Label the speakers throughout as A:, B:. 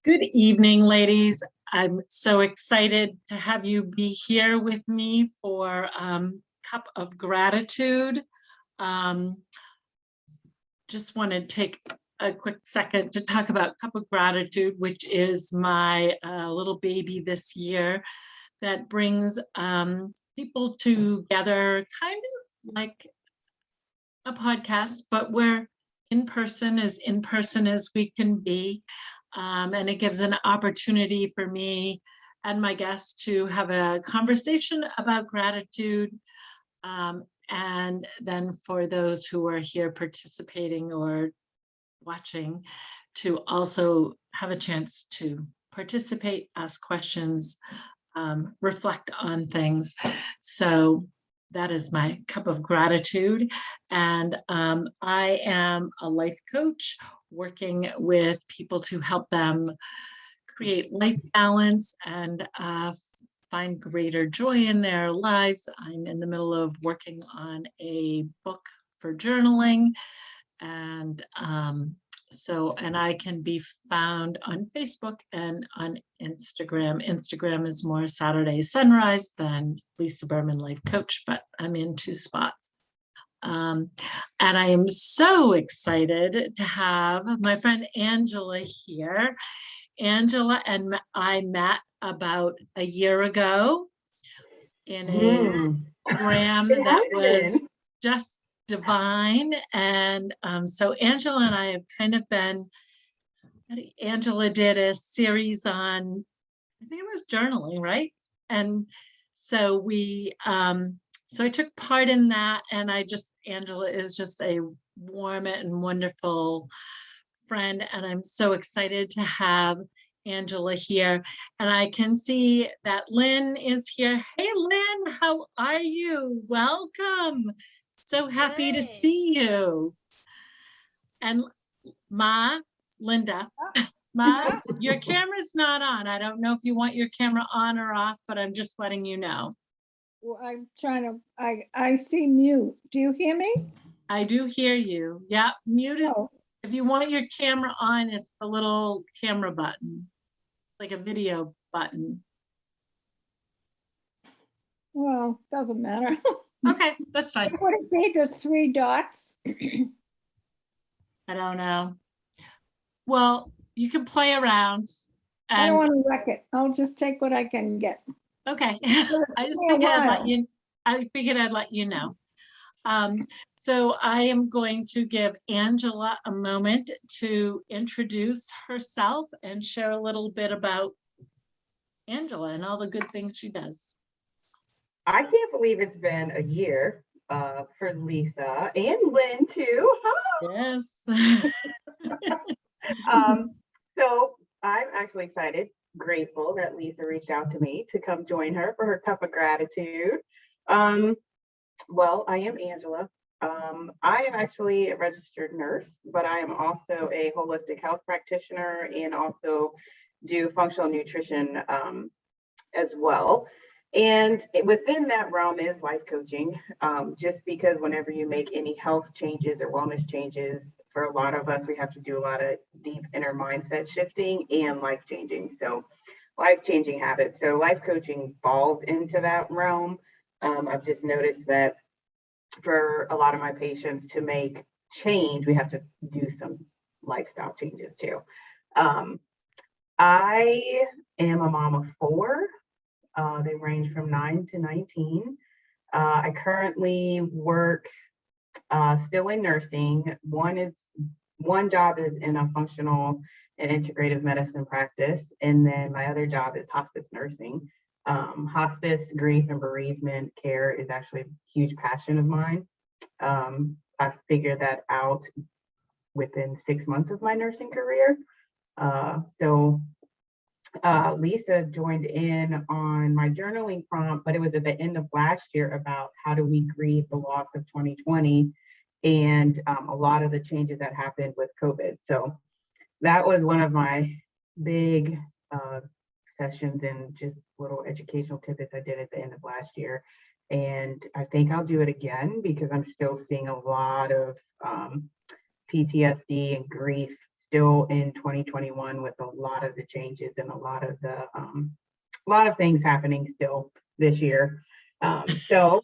A: Good evening, ladies. I'm so excited to have you be here with me for Cup of Gratitude. Um, just want to take a quick second to talk about Cup of Gratitude, which is my little baby this year that brings people together, kind of like a podcast, but we're in person as we can be. And it gives an opportunity for me and my guests to have a conversation about gratitude. And then for those who are here participating or watching, to also have a chance to participate, ask questions, reflect on things. So that is my cup of gratitude. And I am a life coach working with people to help them create life balance and find greater joy in their lives. I'm in the middle of working on a book for journaling. And and I can be found on Facebook and on Instagram. Instagram is more Saturday Sunrise than Lisa Berman Life Coach, but I'm in two spots. And I am so excited to have my friend Angela here. Angela and I met about a year ago in a program that was just divine. And so Angela and I have kind of been, Angela did a series on, I think it was journaling, right? And so so I took part in that, and Angela is just a warm and wonderful friend, and I'm so excited to have Angela here. And I can see that Lynn is here. Hey, Lynn, how are you? Welcome. So happy to see you. And Linda, your camera's not on. I don't know if you want your camera on or off, but I'm just letting you know.
B: Well, I'm trying to, I see mute. Do you hear me?
A: I do hear you. Yeah, mute is, if you want your camera on, it's the little camera button, like a video button.
B: Well, doesn't matter.
A: Okay, that's fine.
B: What would it be, the three dots?
A: I don't know. Well, you can play around. And
B: I don't want to wreck it. I'll just take what I can get.
A: Okay. I figured I'd let you know. So I am going to give Angela a moment to introduce herself and share a little bit about Angela and all the good things she does.
C: I can't believe it's been a year for Lisa and Lynn too.
A: Yes.
C: So I'm actually excited, grateful that Lisa reached out to me to come join her for her cup of gratitude. Well, I am Angela. I am actually a registered nurse, but I am also a holistic health practitioner and also do functional nutrition as well. And within that realm is life coaching, just because whenever you make any health changes or wellness changes, for a lot of us, we have to do a lot of deep inner mindset shifting and life changing. So life-changing habits. So life coaching falls into that realm. I've just noticed that for a lot of my patients to make change, we have to do some lifestyle changes too. I am a mom of four. They range from 9 to 19. I currently work still in nursing. One job is in a functional and integrative medicine practice, and then my other job is hospice nursing. Hospice, grief, and bereavement care is actually a huge passion of mine. I figured that out within 6 months of my nursing career. Lisa joined in on my journaling prompt, but it was at the end of last year about how do we grieve the loss of 2020 and a lot of the changes that happened with COVID. So that was one of my big sessions and just little educational tidbits I did at the end of last year. And I think I'll do it again because I'm still seeing a lot of PTSD and grief still in 2021 with a lot of the changes and a lot of things happening still this year. So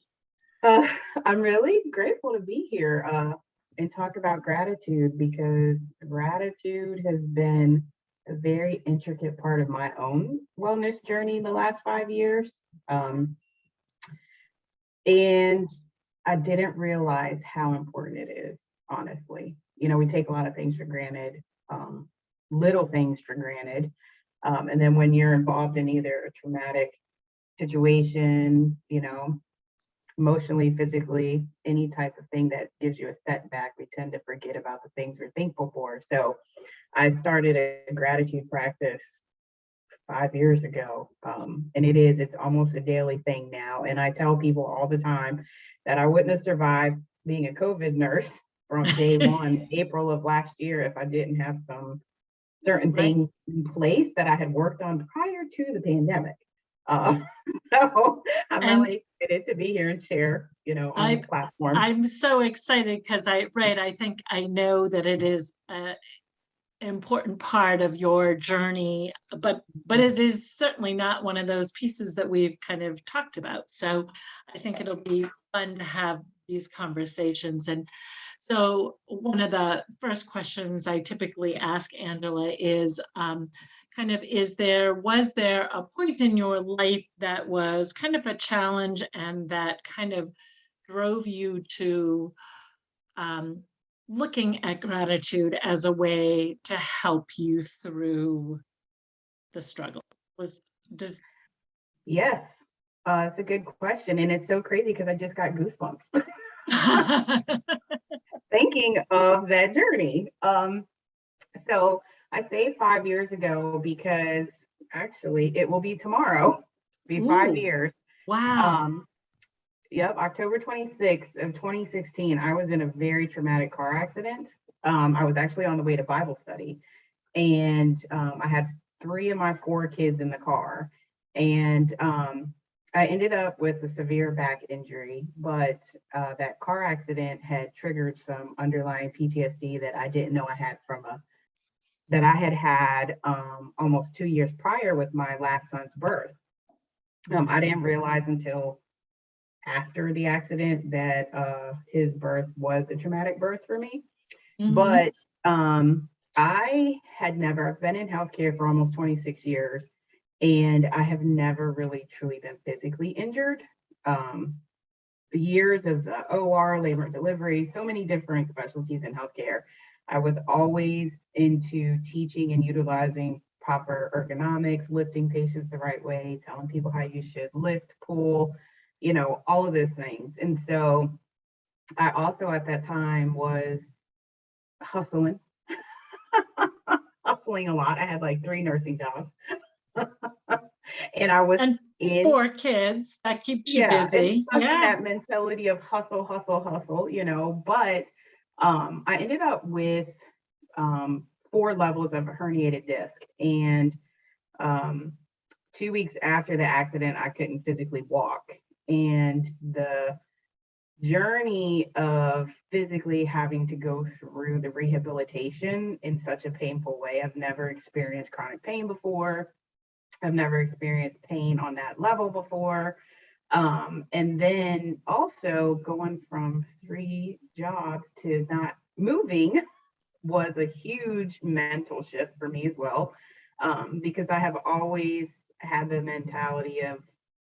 C: I'm really grateful to be here and talk about gratitude, because gratitude has been a very intricate part of my own wellness journey in the last 5 years. And I didn't realize how important it is, honestly. You know, we take a lot of things for granted, little things for granted. And then when you're involved in either a traumatic situation, you know, emotionally, physically, any type of thing that gives you a setback, we tend to forget about the things we're thankful for. So I started a gratitude practice 5 years ago. And it's almost a daily thing now. And I tell people all the time that I wouldn't have survived being a COVID nurse from day one, April of last year, if I didn't have some certain things in place that I had worked on prior to the pandemic. So I'm really excited to be here and share, you know, on this platform.
A: I'm so excited because I think I know that it is an important part of your journey, but it is certainly not one of those pieces that we've kind of talked about. So I think it'll be fun to have these conversations. And so one of the first questions I typically ask Angela is was there a point in your life that was kind of a challenge and that kind of drove you to looking at gratitude as a way to help you through the struggle?
C: Yes, it's a good question. And it's so crazy because I just got goosebumps thinking of that journey. So I say 5 years ago because actually it will be tomorrow, be 5 years.
A: Wow.
C: Yep, October 26th of 2016, I was in a very traumatic car accident. I was actually on the way to Bible study, and I had 3 of my 4 kids in the car. And I ended up with a severe back injury, but that car accident had triggered some underlying PTSD that I didn't know I had that I had almost 2 years prior with my last son's birth. I didn't realize until after the accident that his birth was a traumatic birth for me. But I had never been in healthcare for almost 26 years, and I have never really truly been physically injured. Years of the OR, labor and delivery, so many different specialties in healthcare. I was always into teaching and utilizing proper ergonomics, lifting patients the right way, telling people how you should lift, pull, you know, all of those things. And so I also at that time was hustling a lot. I had like 3 nursing jobs. And I was in
A: 4 kids, that keeps you busy.
C: And that mentality of hustle, hustle, hustle, you know, but I ended up with 4 levels of a herniated disc. And 2 weeks after the accident, I couldn't physically walk. And the journey of physically having to go through the rehabilitation in such a painful way, I've never experienced chronic pain before. I've never experienced pain on that level before. And then also going from 3 jobs to not moving was a huge mental shift for me as well. Because I have always had the mentality of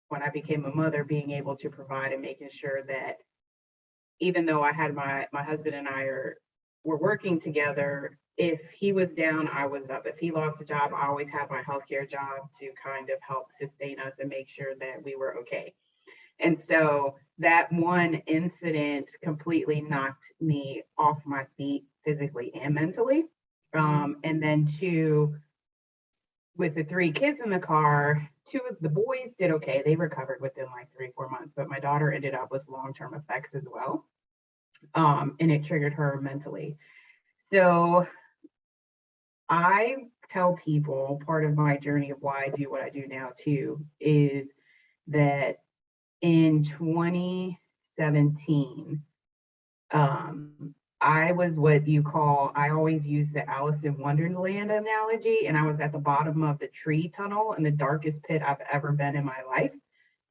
C: when I became a mother, being able to provide and making sure that even though I had my husband and I were working together, if he was down, I was up. If he lost a job, I always had my healthcare job to kind of help sustain us and make sure that we were okay. And so that one incident completely knocked me off my feet physically and mentally. And then 2, with the 3 kids in the car, 2 of the boys did okay. They recovered within like 3-4 months, but my daughter ended up with long-term effects as well. And it triggered her mentally. So I tell people part of my journey of why I do what I do now too is that in 2017, I was what you call, I always use the Alice in Wonderland analogy, and I was at the bottom of the tree tunnel in the darkest pit I've ever been in my life.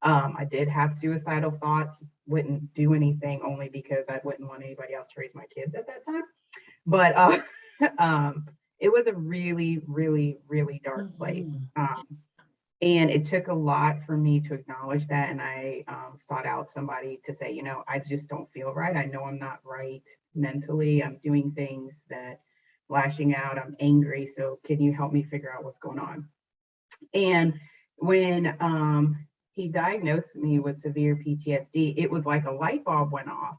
C: I did have suicidal thoughts, wouldn't do anything only because I wouldn't want anybody else to raise my kids at that time. But it was a really, really, really dark place.
A: Mhm.
C: And it took a lot for me to acknowledge that. And I sought out somebody to say, I just don't feel right. I know I'm not right mentally. I'm doing things that lashing out. I'm angry. So can you help me figure out what's going on? And when he diagnosed me with severe PTSD, it was like a light bulb went off.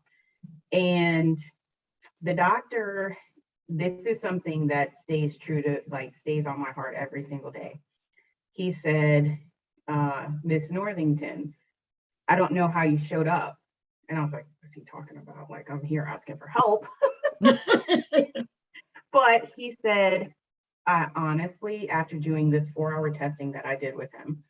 C: And the doctor, this is something that stays true to, like, stays on my heart every single day. He said, Miss Northington, I don't know how you showed up. And I was like, what's he talking about? Like, I'm here asking for help. But he said, honestly, after doing this 4-hour testing that I did with him,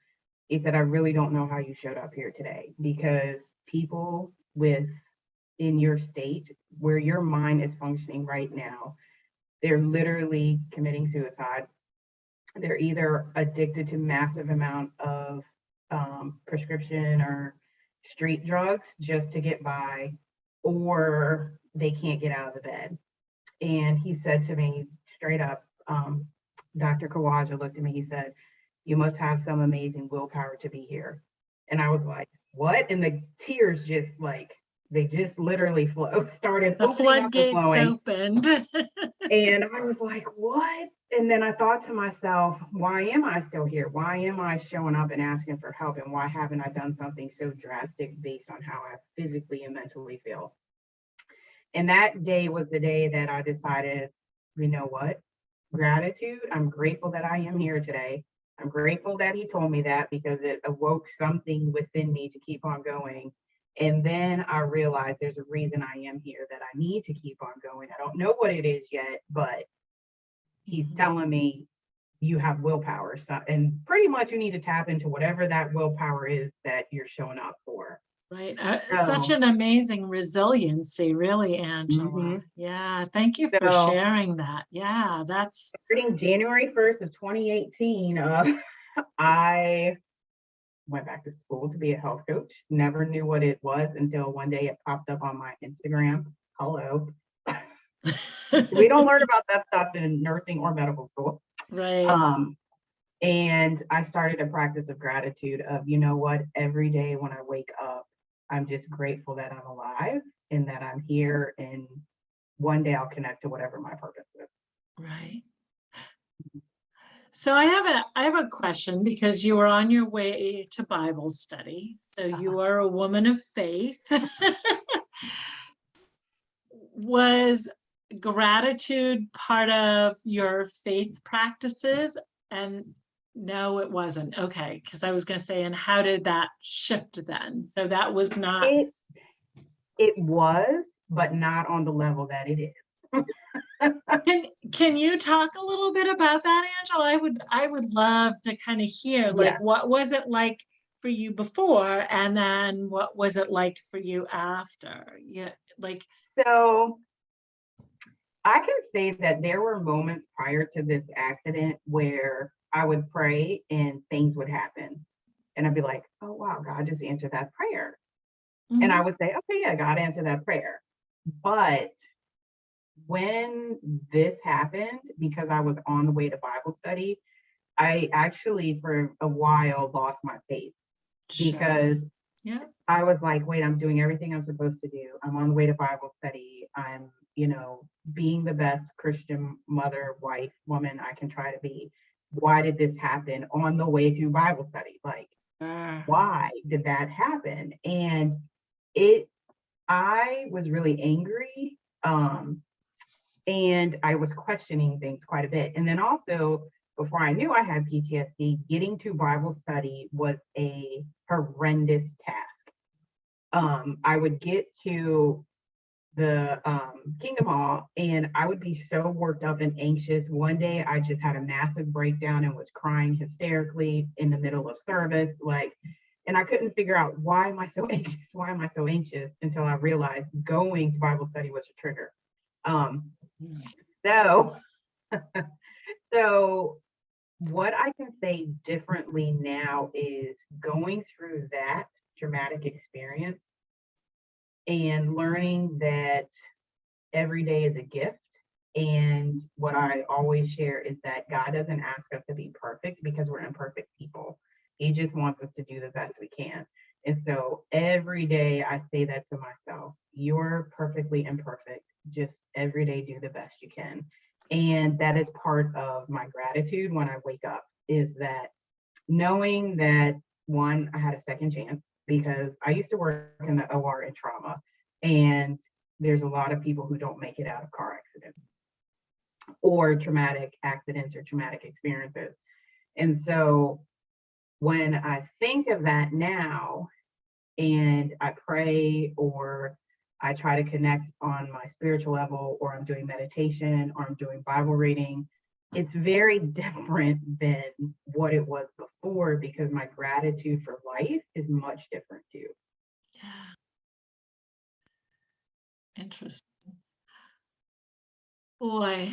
C: he said, I really don't know how you showed up here today, because people in your state where your mind is functioning right now, they're literally committing suicide. They're either addicted to massive amount of prescription or street drugs just to get by, or they can't get out of the bed. And he said to me straight up, Dr. Kawaja looked at me, he said, you must have some amazing willpower to be here. And I was like, what? And the tears just they just literally started
A: The
C: opening up and
A: floodgates
C: flowing.
A: opened.
C: And I was like, what? And then I thought to myself, why am I still here? Why am I showing up and asking for help? And why haven't I done something so drastic based on how I physically and mentally feel? And that day was the day that I decided, you know what? Gratitude. I'm grateful that I am here today. I'm grateful that he told me that, because it awoke something within me to keep on going. And then I realized there's a reason I am here, that I need to keep on going. I don't know what it is yet, but he's telling me you have willpower. So, and pretty much you need to tap into whatever that willpower is that you're showing up for.
A: Right. Such an amazing resiliency, really, Angela.
C: Mhm.
A: Yeah. Thank you for
C: So,
A: sharing that. Yeah. That's
C: starting January 1st of 2018, I went back to school to be a health coach. Never knew what it was until one day it popped up on my Instagram. Hello. We don't learn about that stuff in nursing or medical school.
A: right.
C: And I started a practice of gratitude of, you know what, every day when I wake up, I'm just grateful that I'm alive and that I'm here. And one day I'll connect to whatever my purpose is.
A: Right. So I have a question, because you were on your way to Bible study. So you are a woman of faith. Was gratitude part of your faith practices? And no, it wasn't. Okay, because I was going to say, and how did that shift then? So that was not.
C: It was, but not on the level that it is.
A: Can you talk a little bit about that, Angela? I would love to kind of hear, like,
C: Yeah.
A: what was it like for you before, and then what was it like for you after? Yeah, like.
C: So I can say that there were moments prior to this accident where I would pray and things would happen. And I'd be like, oh, wow, God just answered that prayer. And I would say, okay, yeah, God answered that prayer. But when this happened, because I was on the way to Bible study, I actually for a while lost my faith, because
A: yeah,
C: I was like, wait, I'm doing everything I'm supposed to do. I'm on the way to Bible study. I'm, being the best Christian mother, wife, woman I can try to be. Why did this happen on the way to Bible study? Like, why did that happen? And I was really angry. And I was questioning things quite a bit. And then also, before I knew I had PTSD, getting to Bible study was a horrendous task. I would get to the Kingdom Hall and I would be so worked up and anxious. One day I just had a massive breakdown and was crying hysterically in the middle of service. And I couldn't figure out, why am I so anxious? Why am I so anxious? Until I realized going to Bible study was a trigger. Um, so, so what I can say differently now is going through that traumatic experience and learning that every day is a gift. And what I always share is that God doesn't ask us to be perfect because we're imperfect people. He just wants us to do the best we can. And so every day I say that to myself, you're perfectly imperfect. Just every day do the best you can. And that is part of my gratitude when I wake up, is that knowing that, one, I had a second chance, because I used to work in the OR in trauma, and there's a lot of people who don't make it out of car accidents or traumatic accidents or traumatic experiences. And so when I think of that now and I pray, or I try to connect on my spiritual level, or I'm doing meditation, or I'm doing Bible reading, it's very different than what it was before, because my gratitude for life is much different too.
A: Yeah. Interesting. Boy,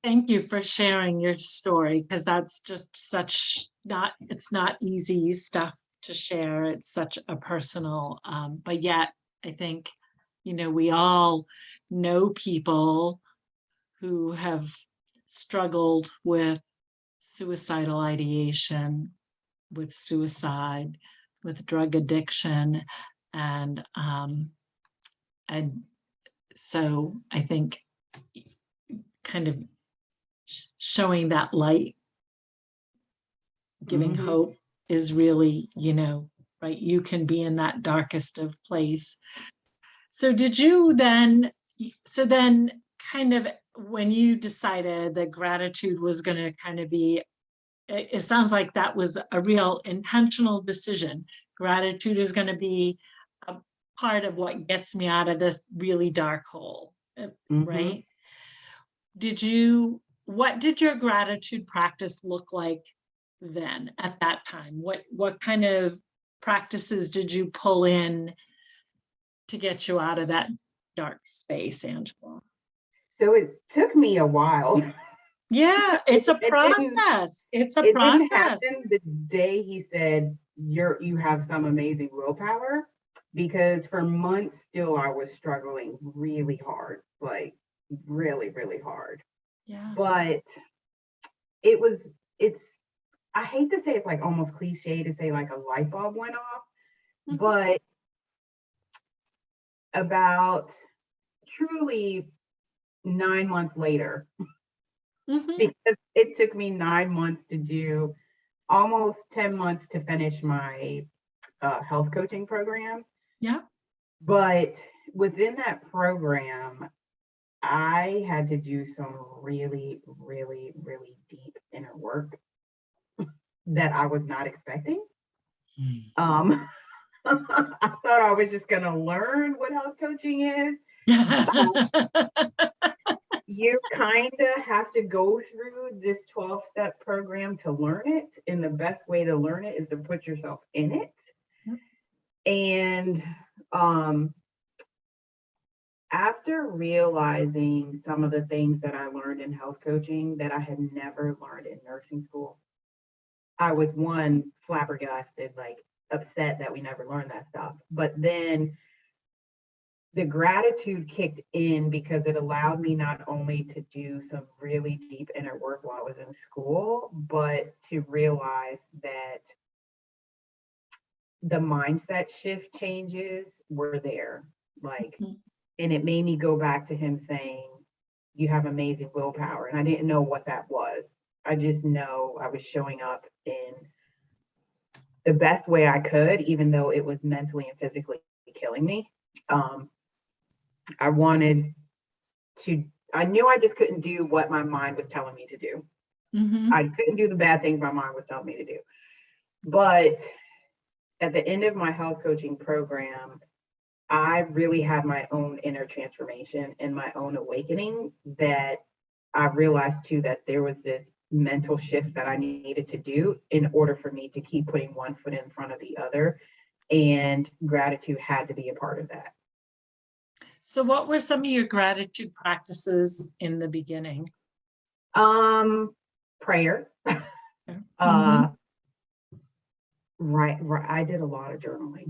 A: thank you for sharing your story, because that's just it's not easy stuff to share. It's such a personal, but yet I think, we all know people who have struggled with suicidal ideation, with suicide, with drug addiction, and so I think kind of showing that light, giving
C: Mhm.
A: hope is really, right? You can be in that darkest of place. So then kind of when you decided that gratitude was going to kind of be, it sounds like that was a real intentional decision. Gratitude is going to be a part of what gets me out of this really dark hole,
C: Mhm.
A: right? What did your gratitude practice look like then at that time? What kind of practices did you pull in to get you out of that dark space, Angela?
C: So it took me a while.
A: Yeah, it's a
C: It didn't
A: process. It's a
C: it didn't
A: process.
C: happen the day he said, you have some amazing willpower, because for months still I was struggling really hard, like really, really hard.
A: Yeah.
C: But it's I hate to say, it's like almost cliche to say like a light bulb went off,
A: Mhm.
C: but about truly 9 months later,
A: Mhm.
C: because it took me 9 months to do, almost 10 months to finish my health coaching program.
A: Yeah.
C: But within that program, I had to do some really, really, really deep inner work that I was not expecting. Um, I thought I was just going to learn what health coaching is. You kind of have to go through this 12-step program to learn it. And the best way to learn it is to put yourself in it.
A: Yep.
C: And after realizing some of the things that I learned in health coaching that I had never learned in nursing school, I was, one, flabbergasted, like upset that we never learned that stuff. But then the gratitude kicked in, because it allowed me not only to do some really deep inner work while I was in school, but to realize that the mindset shift changes were there. Like,
A: Mhm.
C: and it made me go back to him saying, you have amazing willpower. And I didn't know what that was. I just know I was showing up in the best way I could, even though it was mentally and physically killing me. I wanted to, I knew I just couldn't do what my mind was telling me to do.
A: Mhm.
C: I couldn't do the bad things my mind was telling me to do. But at the end of my health coaching program, I really had my own inner transformation and my own awakening, that I realized too that there was this mental shift that I needed to do in order for me to keep putting one foot in front of the other. And gratitude had to be a part of that.
A: So what were some of your gratitude practices in the beginning?
C: Prayer.
A: Mhm.
C: Right. I did a lot of journaling.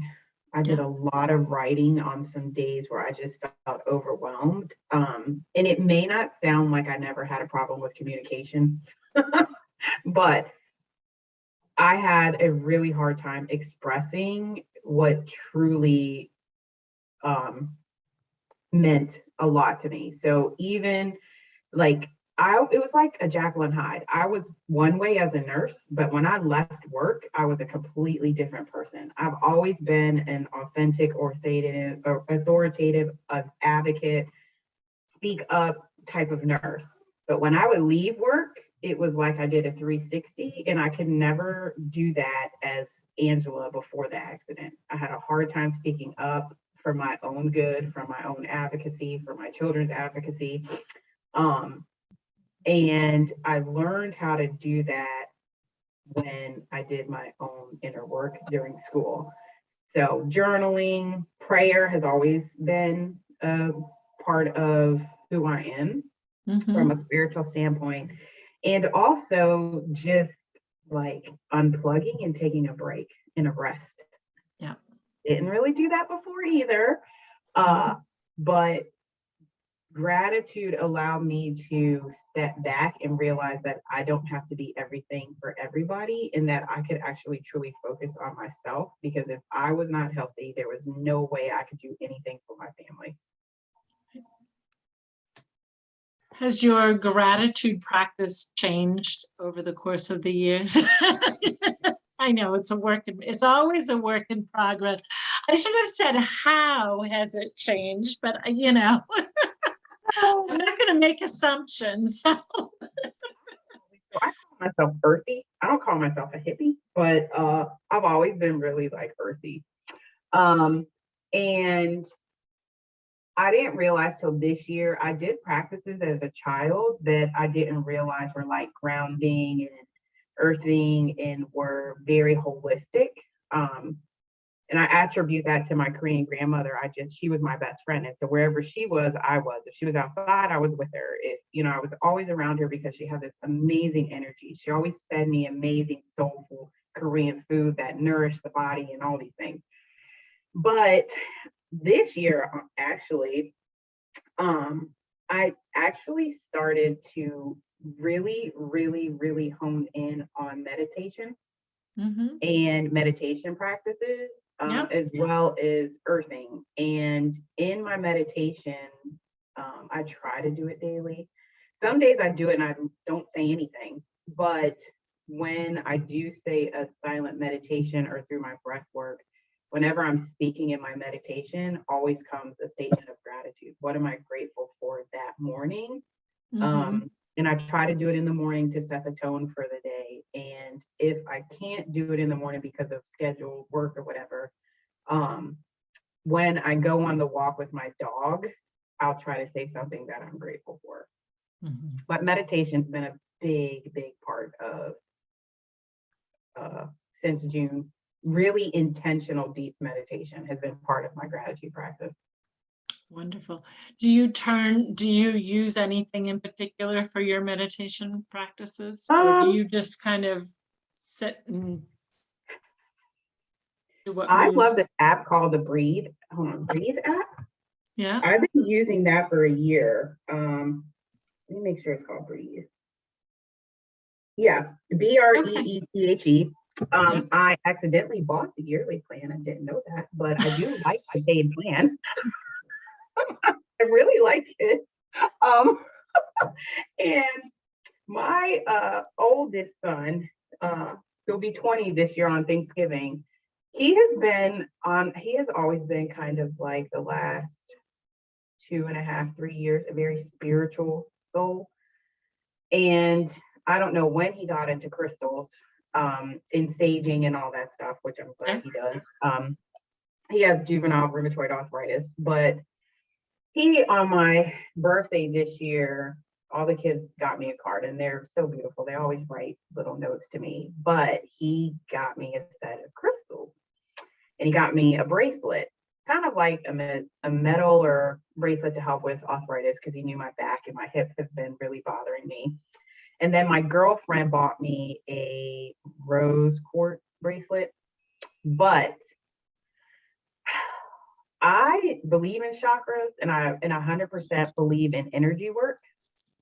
C: I did a lot of writing on some days where I just felt overwhelmed. And it may not sound like I never had a problem with communication, but I had a really hard time expressing what truly meant a lot to me. So even like it was like a Jekyll and Hyde. I was one way as a nurse, but when I left work, I was a completely different person. I've always been an authentic, authoritative, advocate, speak up type of nurse. But when I would leave work, it was like I did a 360, and I could never do that as Angela before the accident. I had a hard time speaking up for my own good, for my own advocacy, for my children's advocacy. And I learned how to do that when I did my own inner work during school. So journaling, prayer has always been a part of who I am from a
A: Mhm.
C: spiritual standpoint. And also just like unplugging and taking a break and a rest.
A: Yeah.
C: Didn't really do that before either. But gratitude allowed me to step back and realize that I don't have to be everything for everybody, and that I could actually truly focus on myself, because if I was not healthy, there was no way I could do anything for my family.
A: Has your gratitude practice changed over the course of the years? I know it's always a work in progress. I should have said, how has it changed? But I'm not going to make assumptions.
C: So I call myself earthy. I don't call myself a hippie, but I've always been really like earthy. And I didn't realize till this year, I did practices as a child that I didn't realize were like grounding and earthing and were very holistic. And I attribute that to my Korean grandmother. She was my best friend. And so wherever she was, I was. If she was outside, I was with her. I was always around her because she had this amazing energy. She always fed me amazing, soulful Korean food that nourished the body and all these things. But this year, I actually started to really, really, really hone in on meditation
A: Mhm.
C: and meditation practices,
A: Yep.
C: as well as earthing. And in my meditation, I try to do it daily. Some days I do it and I don't say anything, but when I do say a silent meditation or through my breath work, whenever I'm speaking in my meditation, always comes a statement of gratitude. What am I grateful for that morning?
A: Mhm.
C: And I try to do it in the morning to set the tone for the day. And if I can't do it in the morning because of scheduled work or whatever, when I go on the walk with my dog, I'll try to say something that I'm grateful for.
A: Mhm.
C: But meditation's been a big, big part of since June. Really intentional, deep meditation has been part of my gratitude practice.
A: Wonderful. Do you use anything in particular for your meditation practices? Or do
C: Um,
A: you just kind of sit and do what
C: I
A: moves?
C: love this app called the Breathe app.
A: Yeah.
C: I've been using that for a year. Let me make sure it's called Breathe. Yeah,
A: Okay.
C: Breethe.
A: Yeah.
C: I accidentally bought the yearly plan. I didn't know that, but I do like my paid plan. I really like it. Um, and my oldest son, he'll be 20 this year on Thanksgiving. He has always been kind of like the last 2.5, 3 years, a very spiritual soul. And I don't know when he got into crystals, in saging and all that stuff, which I'm glad
A: Okay.
C: he does. He has juvenile rheumatoid arthritis, but on my birthday this year, all the kids got me a card, and they're so beautiful. They always write little notes to me, but he got me a set of crystals, and he got me a bracelet. kind of like a metal or bracelet to help with arthritis because he knew my back and my hip have been really bothering me. And then my girlfriend bought me a rose quartz bracelet, but I believe in chakras and I 100% believe in energy work.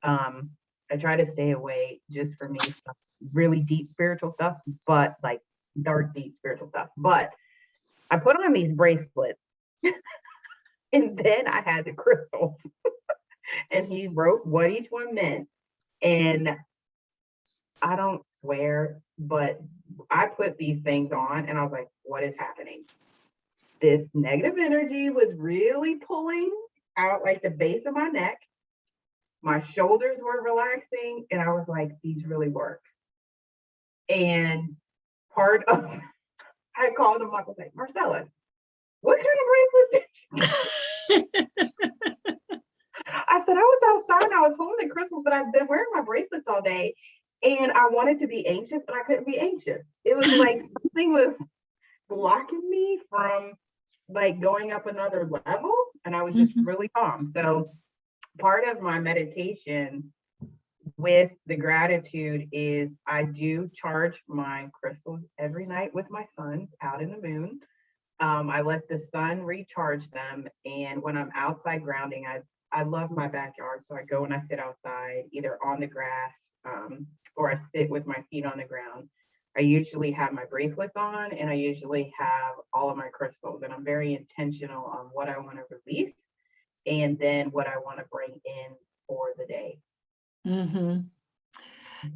C: I try to stay away just for me from really deep spiritual stuff, but like dark, deep spiritual stuff. But I put on these bracelets and then I had the crystals and he wrote what each one meant. And I don't swear, but I put these things on and I was like, what is happening? This negative energy was really pulling out like the base of my neck. My shoulders were relaxing and I was like, these really work. And part of, I called him up and said, Marcella, what kind of bracelets did you I said, I was outside and I was holding the crystals, but I've been wearing my bracelets all day and I wanted to be anxious, but I couldn't be anxious. It was like something was blocking me from like going up another level and I was just really calm. So part of my meditation with the gratitude is I do charge my crystals every night with my sun out in the moon. I let the sun recharge them. And when I'm outside grounding, I love my backyard. So I go and I sit outside either on the grass or I sit with my feet on the ground. I usually have my bracelets on and I usually have all of my crystals and I'm very intentional on what I want to release and then what I want to bring in for the day.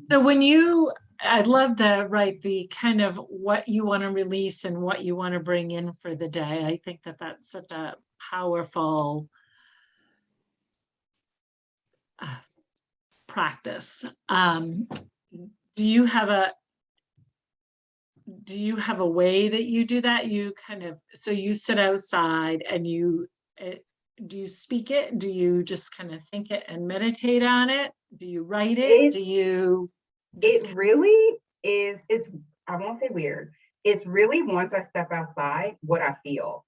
A: So I love that, right? The kind of what you want to release and what you want to bring in for the day. I think that that's such a powerful practice. Do you have a way that you do that? You kind of, so you sit outside and do you speak it? Do you just kind of think it and meditate on it? Do you write it? Do you?
C: It really is, I won't say weird. It's really once I step outside, what I feel.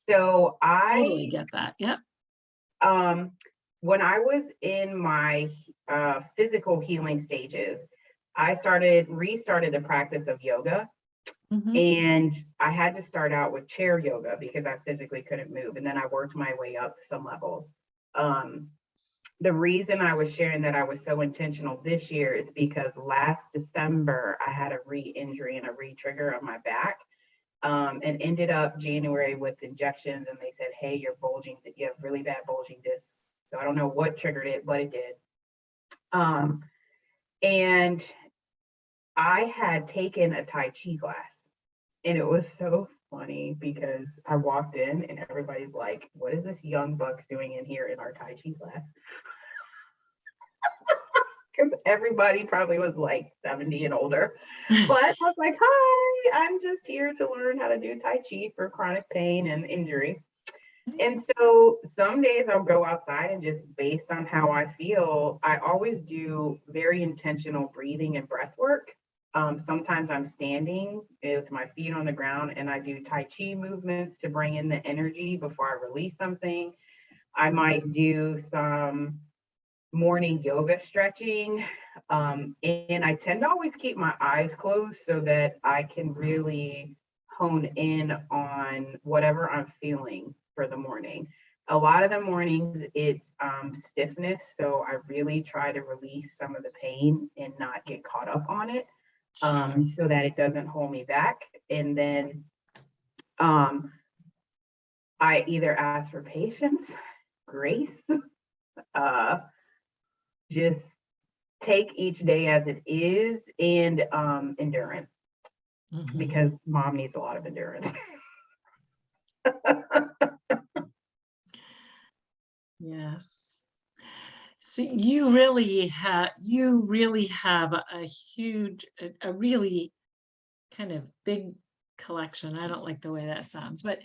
C: So I
A: totally get that. Yep.
C: When I was in my physical healing stages, I restarted the practice of yoga. And I had to start out with chair yoga because I physically couldn't move. And then I worked my way up some levels. The reason I was sharing that I was so intentional this year is because last December, I had a re-injury and a re-trigger on my back and ended up January with injections. And they said, hey, you're bulging, you have really bad bulging discs. So I don't know what triggered it, but it did. And I had taken a Tai Chi class. And it was so funny because I walked in and everybody's like, what is this young buck doing in here in our Tai Chi class? Because everybody probably was like 70 and older. But I was like, hi, I'm just here to learn how to do Tai Chi for chronic pain and injury. And so some days I'll go outside and just based on how I feel, I always do very intentional breathing and breath work. Sometimes I'm standing with my feet on the ground and I do Tai Chi movements to bring in the energy before I release something. I might do some morning yoga stretching. And I tend to always keep my eyes closed so that I can really hone in on whatever I'm feeling for the morning. A lot of the mornings it's stiffness. So I really try to release some of the pain and not get caught up on it. So that it doesn't hold me back. And then I either ask for patience, grace, just take each day as it is, and endurance, because mom needs a lot of endurance.
A: Yes. So you really have a really kind of big collection. I don't like the way that sounds, but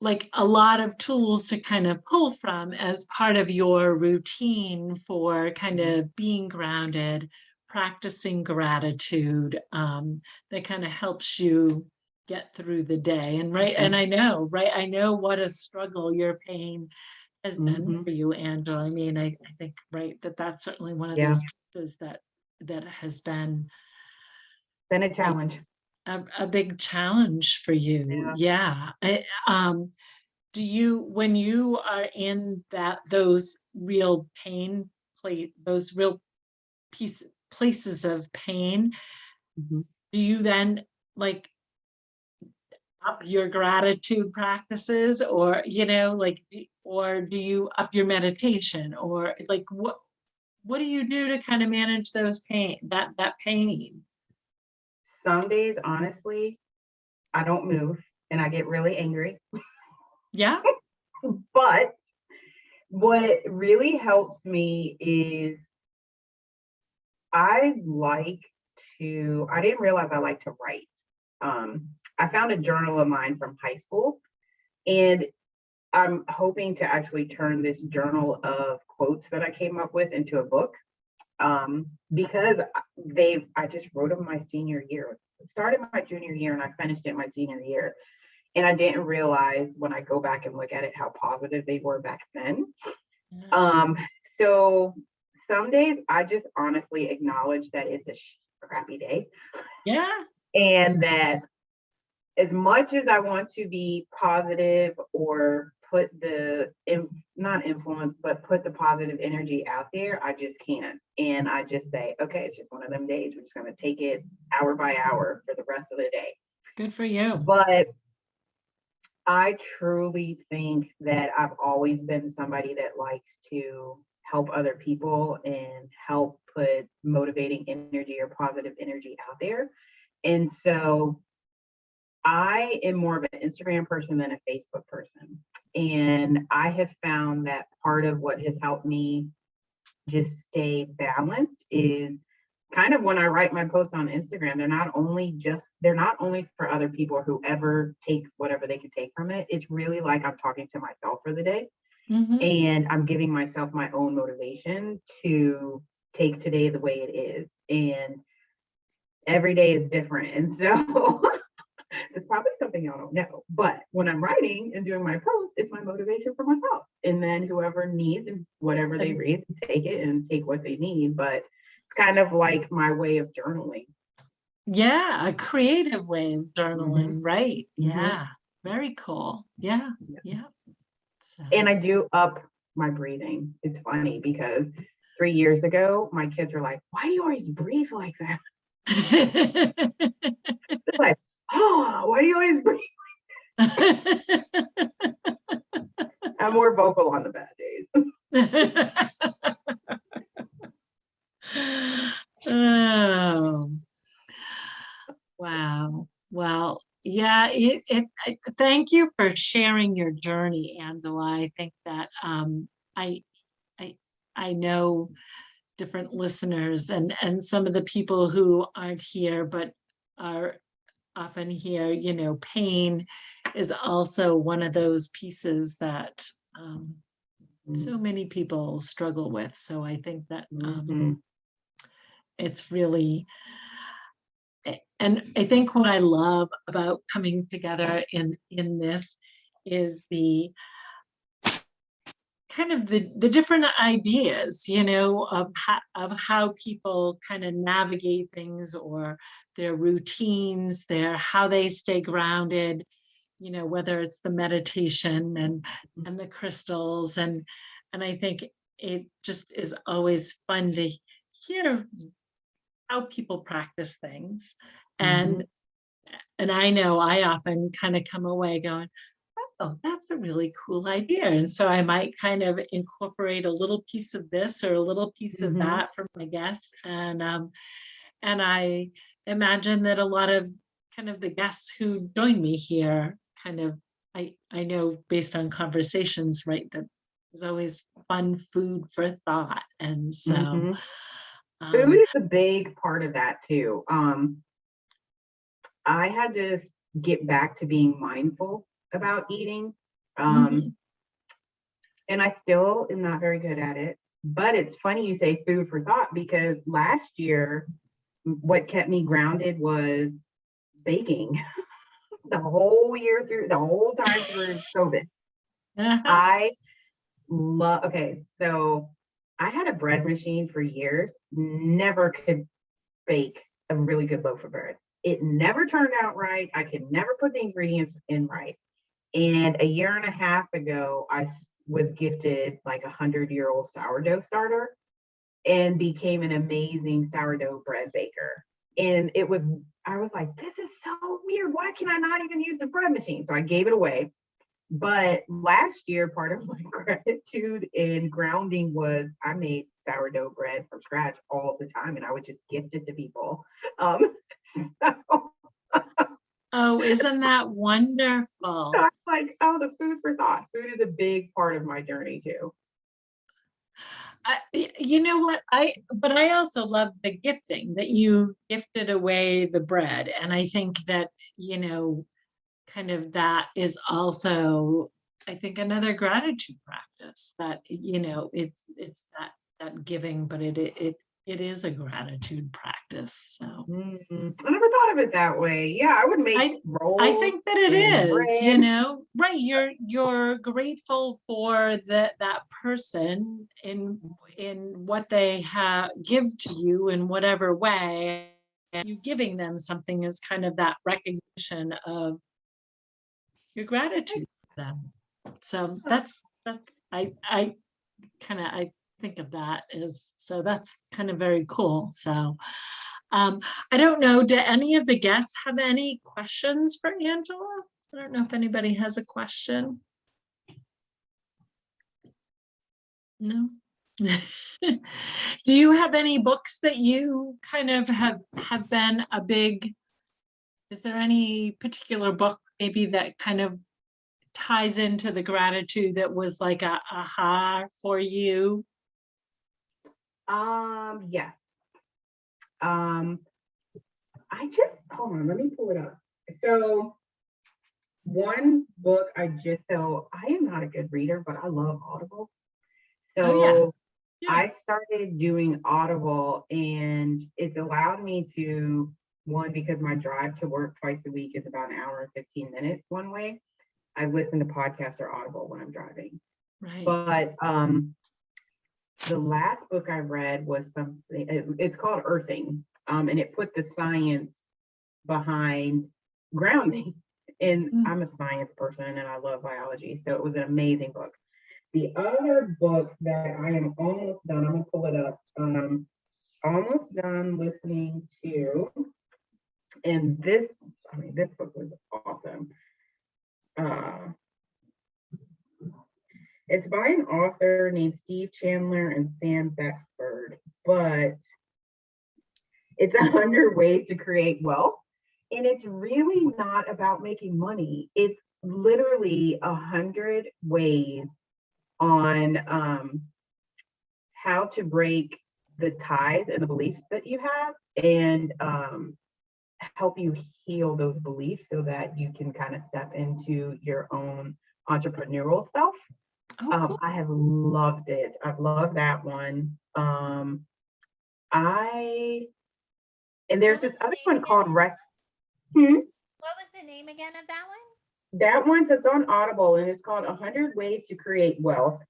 A: like a lot of tools to kind of pull from as part of your routine for kind of being grounded, practicing gratitude, that kind of helps you get through the day. And right, and I know, right, I know what a struggle your pain has been
C: Mhm.
A: for you, Angela. I mean, I think, right, that's certainly one of
C: Yeah.
A: those pieces that has been
C: Been a challenge.
A: a big challenge for you.
C: Yeah.
A: Yeah. Do you, when you are in those real pain those real places of pain,
C: Mhm.
A: do you then like up your gratitude practices, or like, or do you up your meditation, or like what do you do to kind of manage that pain?
C: Some days, honestly, I don't move and I get really angry.
A: Yeah.
C: But what really helps me is I didn't realize I like to write. I found a journal of mine from high school, and I'm hoping to actually turn this journal of quotes that I came up with into a book. Because I just wrote them my senior year. It started my junior year and I finished it my senior year. And I didn't realize when I go back and look at it how positive they were back then.
A: Yeah.
C: So some days I just honestly acknowledge that it's a crappy day,
A: Yeah.
C: and that as much as I want to be positive or put not influence, but put the positive energy out there, I just can't. And I just say, okay, it's just one of them days. We're just going to take it hour by hour for the rest of the day.
A: Good for you.
C: But I truly think that I've always been somebody that likes to help other people and help put motivating energy or positive energy out there. And so I am more of an Instagram person than a Facebook person. And I have found that part of what has helped me just stay balanced is kind of when I write my posts on Instagram, they're not only for other people or whoever takes whatever they can take from it. It's really like I'm talking to myself for the day.
A: Mhm.
C: And I'm giving myself my own motivation to take today the way it is. And every day is different. And so it's probably something y'all don't know. But when I'm writing and doing my posts, it's my motivation for myself. And then whoever needs and whatever they read, take it and take what they need. But it's kind of like my way of journaling.
A: Yeah, a creative way of journaling,
C: Mhm.
A: right?
C: Mhm.
A: Yeah, very cool. Yeah,
C: Yeah.
A: yeah. So,
C: And I do up my breathing. It's funny because 3 years ago, my kids were like, why do you always breathe like that? It's like, oh, why do you always breathe? I'm more vocal on the bad days.
A: Oh, wow. Well, yeah, thank you for sharing your journey, Angela. I think that I I I know different listeners and some of the people who aren't here but are often here, pain is also one of those pieces that so many people struggle with. So I think that
C: Mhm.
A: it's really, and I think what I love about coming together in this is the kind of the different ideas, of how people kind of navigate things, or their routines, how they stay grounded, whether it's the meditation and the crystals, and I think it just is always fun to hear how people practice things.
C: Mhm.
A: And I know I often kind of come away going, oh, that's a really cool idea. And so I might kind of incorporate a little piece of this or a little piece of
C: Mhm.
A: that from my guests. And I imagine that a lot of kind of the guests who join me here kind of, I know based on conversations, right, that there's always fun food for thought. And so,
C: Mhm. Food
A: um,
C: is a big part of that too. I had to get back to being mindful about eating. Um,
A: mhm,
C: and I still am not very good at it. But it's funny you say food for thought because last year, what kept me grounded was baking. the whole year through, the whole time through COVID. I love, okay, so I had a bread machine for years, never could bake a really good loaf of bread. It never turned out right. I could never put the ingredients in right. And a year and a half ago, was gifted like 100-year-old sourdough starter and became an amazing sourdough bread baker. And I was like, this is so weird. Why can I not even use the bread machine? So I gave it away. But last year, part of my gratitude and grounding was I made sourdough bread from scratch all the time, and I would just gift it to people. So
A: Oh, isn't that wonderful?
C: I'm like, oh, the food for thought. Food is a big part of my journey too.
A: You know what? But I also love the gifting that you gifted away the bread. And I think that, kind of that is also, I think, another gratitude practice that, it's that giving, but it is a gratitude practice. So
C: I never thought of it that way. Yeah, I would make rolls.
A: I think that it
C: and
A: is,
C: bread.
A: right. You're grateful for that person in what they have give to you in whatever way. And you giving them something is kind of that recognition of your gratitude to them. So that's I think of that as, so that's kind of very cool. So I don't know, do any of the guests have any questions for Angela? I don't know if anybody has a question. No. Do you have any books that you kind of have been a big, is there any particular book maybe that kind of ties into the gratitude that was like a aha for you?
C: Yes. Hold on, let me pull it up. So one book I am not a good reader, but I love Audible. So
A: Yeah.
C: I started doing Audible, and it's allowed me to, one, because my drive to work twice a week is about an hour and 15 minutes one way. I listen to podcasts or Audible when I'm driving.
A: Right.
C: But the last book I read was it's called Earthing, and it put the science behind grounding. And I'm a science person and I love biology, so it was an amazing book. The other book that I am almost done, I'm gonna pull it up, almost done listening to, and this book was awesome. It's by an author named Steve Chandler and Sam Beckford, but it's 100 Ways to Create Wealth. And it's really not about making money. It's literally 100 ways on how to break the ties and the beliefs that you have, and help you heal those beliefs so that you can kind of step into your own entrepreneurial self.
A: Cool.
C: I have loved it. I've loved that one. And there's this other one called
D: What was the name again of that one?
C: That one's it's on Audible, and it's called 100 Ways to Create Wealth.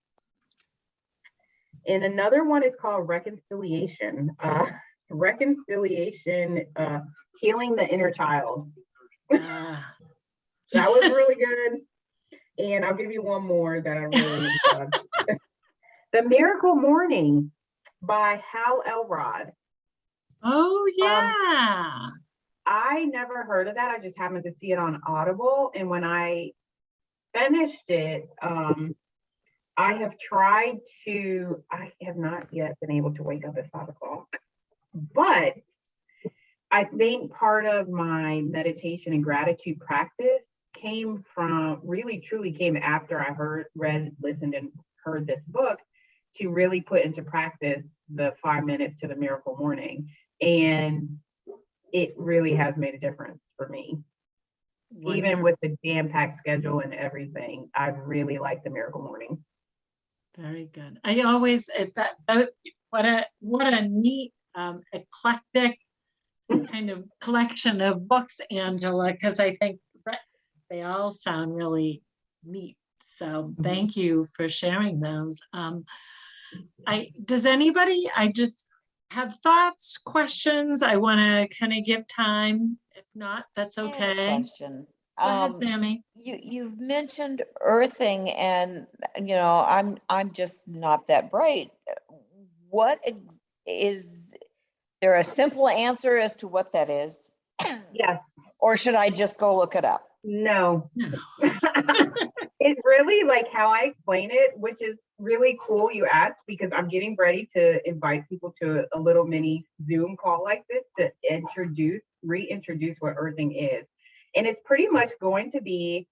C: And another one is called Reconciliation. Healing the Inner Child. That was really good. And I'll give you one more that I really loved. The Miracle Morning by Hal Elrod.
A: Oh, yeah.
C: I never heard of that. I just happened to see it on Audible. And when I finished it, I have not yet been able to wake up at 5 o'clock. But I think part of my meditation and gratitude practice truly came after I listened and heard this book, to really put into practice the 5 minutes to the Miracle Morning. And it really has made a difference for me. Wonderful. Even with the jam-packed schedule and everything, I really like the Miracle Morning.
A: Very good. I always, what a neat, eclectic kind of collection of books, Angela, because I think they all sound really neat. So thank you for sharing those. Does anybody, I just have thoughts, questions? I want to kind of give time. If not, that's
E: I have a
A: okay.
E: question.
A: Go ahead, Sammy.
E: You've mentioned earthing, and I'm just not that bright. What is there a simple answer as to what that is?
C: Yes,
E: Or should I just go look it up?
C: no.
A: No.
C: It's really like how I explain it, which is really cool you asked, because I'm getting ready to invite people to a little mini Zoom call like this to reintroduce what earthing is. And it's pretty much going to be,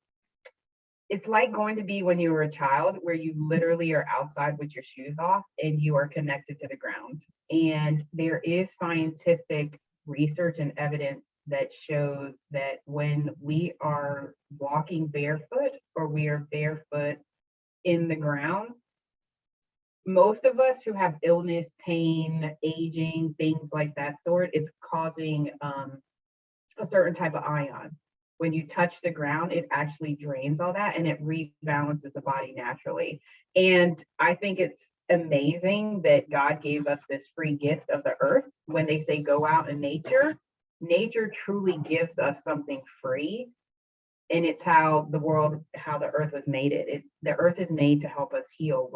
C: it's like going to be when you were a child, where you literally are outside with your shoes off and you are connected to the ground. And there is scientific research and evidence that shows that when we are walking barefoot, or we are barefoot in the ground, most of us who have illness, pain, aging, things like that sort, it's causing a certain type of ion. When you touch the ground, it actually drains all that and it rebalances the body naturally. And I think it's amazing that God gave us this free gift of the earth. When they say go out in nature, nature truly gives us something free. And it's how the earth was made. The earth is made to help us heal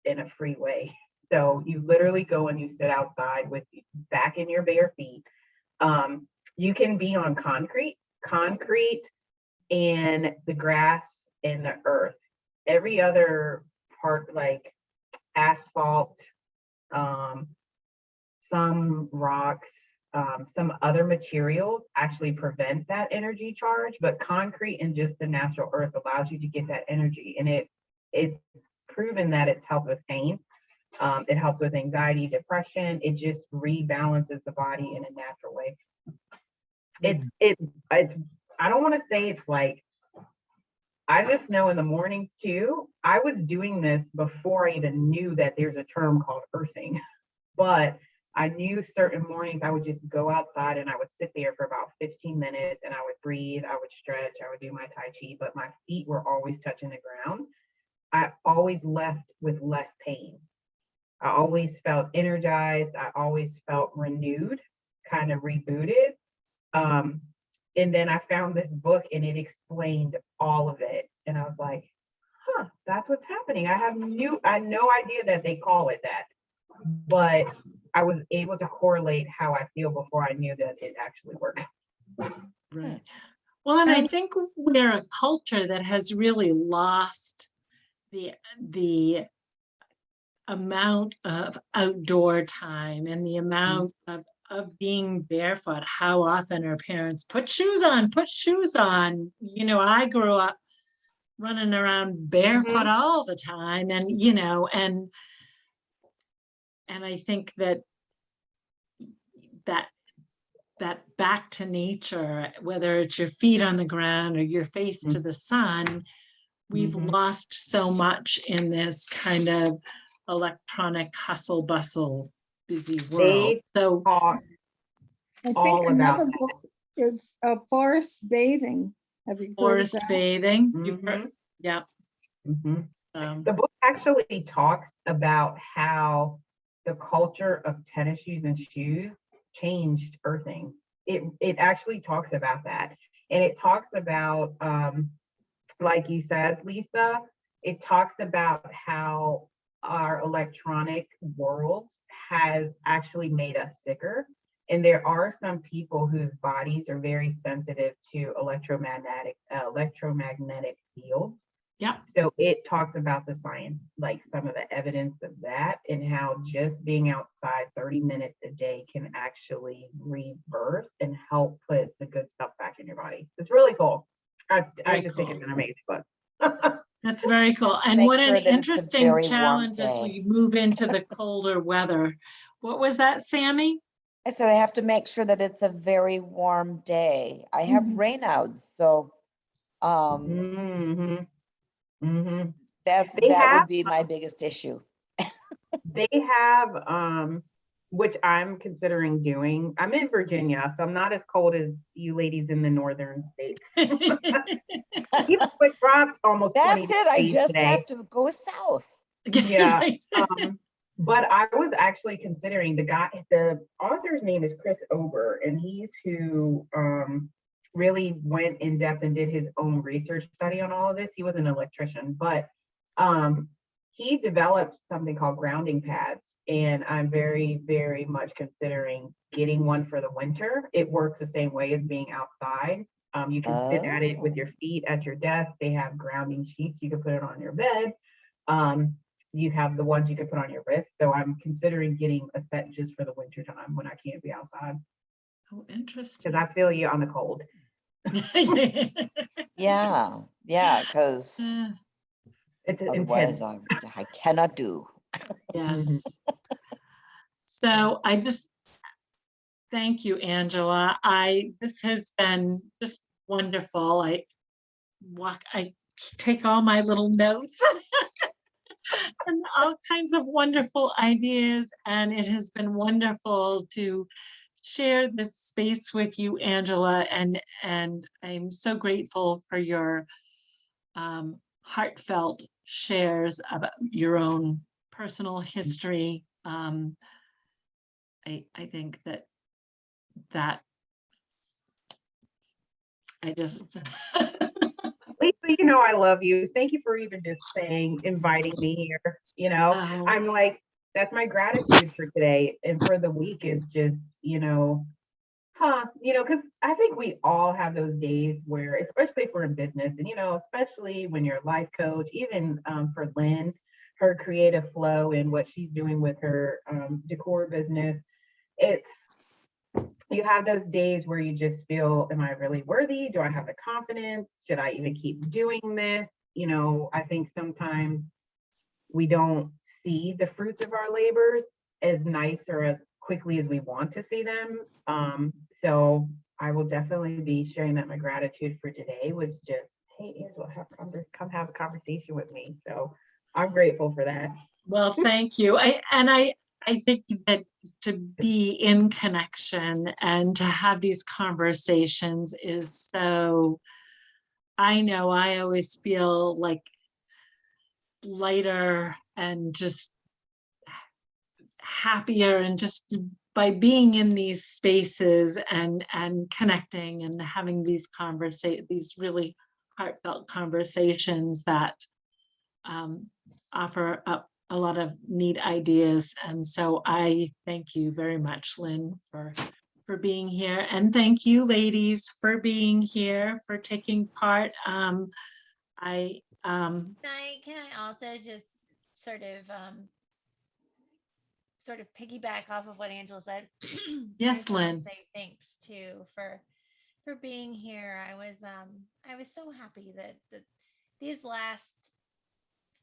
C: in a free way. So you literally go and you sit outside with back in your bare feet. You can be on concrete and the grass and the earth. Every other part, like asphalt, some rocks, some other materials actually prevent that energy charge, but concrete and just the natural earth allows you to get that energy. And it's proven that it's helped with pain. It helps with anxiety, depression. It just rebalances the body in a natural way. It's I don't want to say it's like, I just know in the mornings too, I was doing this before I even knew that there's a term called earthing, but I knew certain mornings I would just go outside and I would sit there for about 15 minutes and I would breathe, I would stretch, I would do my Tai Chi, but my feet were always touching the ground. I always left with less pain. I always felt energized. I always felt renewed, kind of rebooted. And then I found this book and it explained all of it. And I was like, huh, that's what's happening. I had no idea that they call it that, but I was able to correlate how I feel before I knew that it actually works.
A: Right. Well, and I think we're a culture that has really lost the amount of outdoor time and the amount of being barefoot. How often our parents put shoes on. I grew up running around barefoot all the time, and and I think that back to nature, whether it's your feet on the ground or your face to the sun, we've lost so much in this kind of electronic hustle bustle busy world. So
B: I think
C: all
B: another
C: about
B: book is forest bathing. Have you heard of
A: forest
B: that?
A: bathing, you've heard, yeah.
C: The book actually talks about how the culture of tennis shoes and shoes changed earthing. It actually talks about that. And it talks about, like you said, Lisa, it talks about how our electronic world has actually made us sicker. And there are some people whose bodies are very sensitive to electromagnetic fields.
A: Yeah.
C: So it talks about the science, like some of the evidence of that, and how just being outside 30 minutes a day can actually reverse and help put the good stuff back in your body. It's really cool. I just think it's an amazing book.
A: That's very cool. And
E: Make
A: what
E: sure
A: an
E: that it's a
A: interesting
E: very warm
A: challenge as
E: day.
A: we move into the colder weather. What was that, Sammy?
E: I said I have to make sure that it's a very warm day. I have rainouts, so
C: Mm-hmm. Mm-hmm.
E: that
C: They
E: would
C: have
E: be my biggest issue.
C: they have which I'm considering doing. I'm in Virginia, so I'm not as cold as you ladies in the northern states. Even with dropped almost 20
E: That's it. I
C: degrees
E: just
C: today.
E: have to go south.
C: Yeah. But I was actually considering the author's name is Chris Ober, and he's who really went in depth and did his own research study on all of this. He was an electrician, but he developed something called grounding pads, and I'm very, very much considering getting one for the winter. It works the same way as being outside. You can sit at it with your feet at your desk. They have grounding sheets. You can put it on your bed. You have the ones you can put on your wrist. So I'm considering getting a set just for the winter time when I can't be outside.
A: Oh, interesting.
C: Because I feel you on the cold.
E: Yeah, yeah, because
C: It's
E: otherwise
C: intense.
E: I cannot do.
A: Yes. So I just thank you, Angela. This has been just wonderful. I take all my little notes and all kinds of wonderful ideas, and it has been wonderful to share this space with you, Angela, and I'm so grateful for your heartfelt shares about your own personal history. I think that I just
C: Lisa, you know I love you. Thank you for even just inviting me here.
A: Oh.
C: I'm like, that's my gratitude for today and for the week is just, because I think we all have those days where, especially if we're in business and, especially when you're a life coach, even for Lynn, her creative flow and what she's doing with her decor business, you have those days where you just feel, am I really worthy? Do I have the confidence? Should I even keep doing this? I think sometimes we don't see the fruits of our labors as nice or as quickly as we want to see them. So I will definitely be sharing that my gratitude for today was just, hey, Angela, come have a conversation with me. So I'm grateful for that.
A: Well, thank you. I think that to be in connection and to have these conversations is so, I know I always feel like lighter and just happier, and just by being in these spaces and connecting and having these really heartfelt conversations that offer up a lot of neat ideas. And so I thank you very much, Lynn, for being here. And thank you, ladies, for being here, for taking part.
D: Can I also just sort of piggyback off of what Angela said?
A: Yes,
D: I just wanna
A: Lynn.
D: say thanks too for being here. I was so happy that these last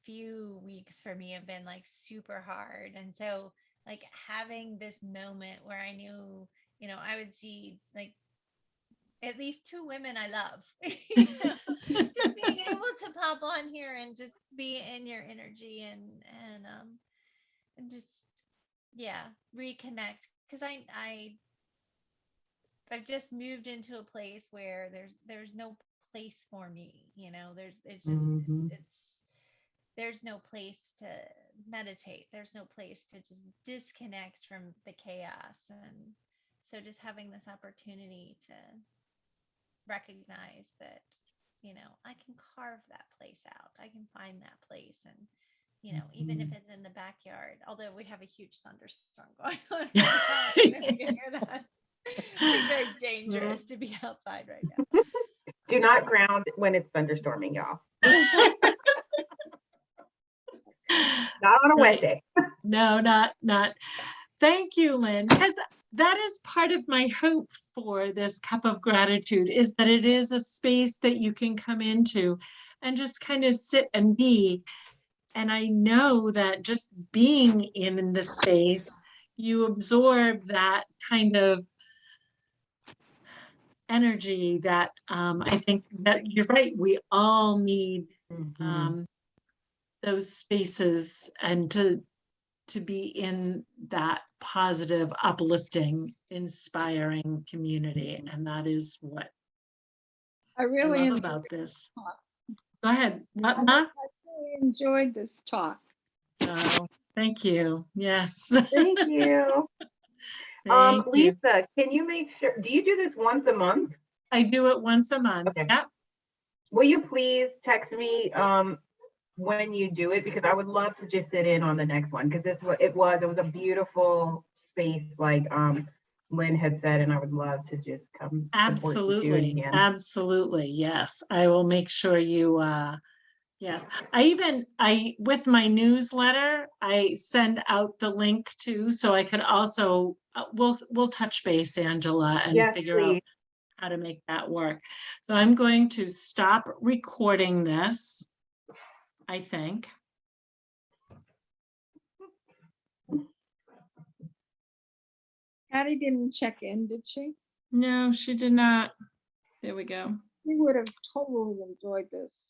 D: few weeks for me have been like super hard, and so like having this moment where I knew, I would see like at least two women I love. Just being able to pop on here and just be in your energy and just reconnect, because I've just moved into a place where there's no place for me, there's no place to meditate, there's no place to just disconnect from the chaos. And so just having this opportunity to recognize that, I can carve that place out, I can find that place. And even if it's in the backyard, although we have a huge thunderstorm going on right now, if you can hear that. It's very dangerous to be outside right now.
C: Do not ground when it's thunderstorming, y'all. Not on a wet day.
A: No, not. Thank you, Lynn, because that is part of my hope for this cup of gratitude, is that it is a space that you can come into and just kind of sit and be. And I know that just being in the space, you absorb that kind of energy that I think that you're right. We all need those spaces, and to to be in that positive, uplifting, inspiring community. And that is what
B: I
A: I
B: really
A: love
B: enjoyed,
A: about this.
B: talk.
A: Go ahead.
B: I
A: What, Ma?
B: really enjoyed this talk.
A: Oh, thank you. Yes.
C: Thank you.
A: Thank you.
C: Lisa, can you make sure, do you do this once a month?
A: I do it once a month.
C: Okay.
A: Yep.
C: Will you please text me when you do it? Because I would love to just sit in on the next one, because it was a beautiful space, like Lynn had said, and I would love to just come support you do it
A: Absolutely.
C: again.
A: Absolutely. Yes. I will make sure you, yes. With my newsletter, I send out the link too, so I could also, we'll touch base, Angela, and
C: Yes,
A: figure out
C: please.
A: how to make that work. So I'm going to stop recording this, I think.
B: Patty didn't check in, did she?
A: No, she did not. There we go.
B: We would have totally enjoyed this.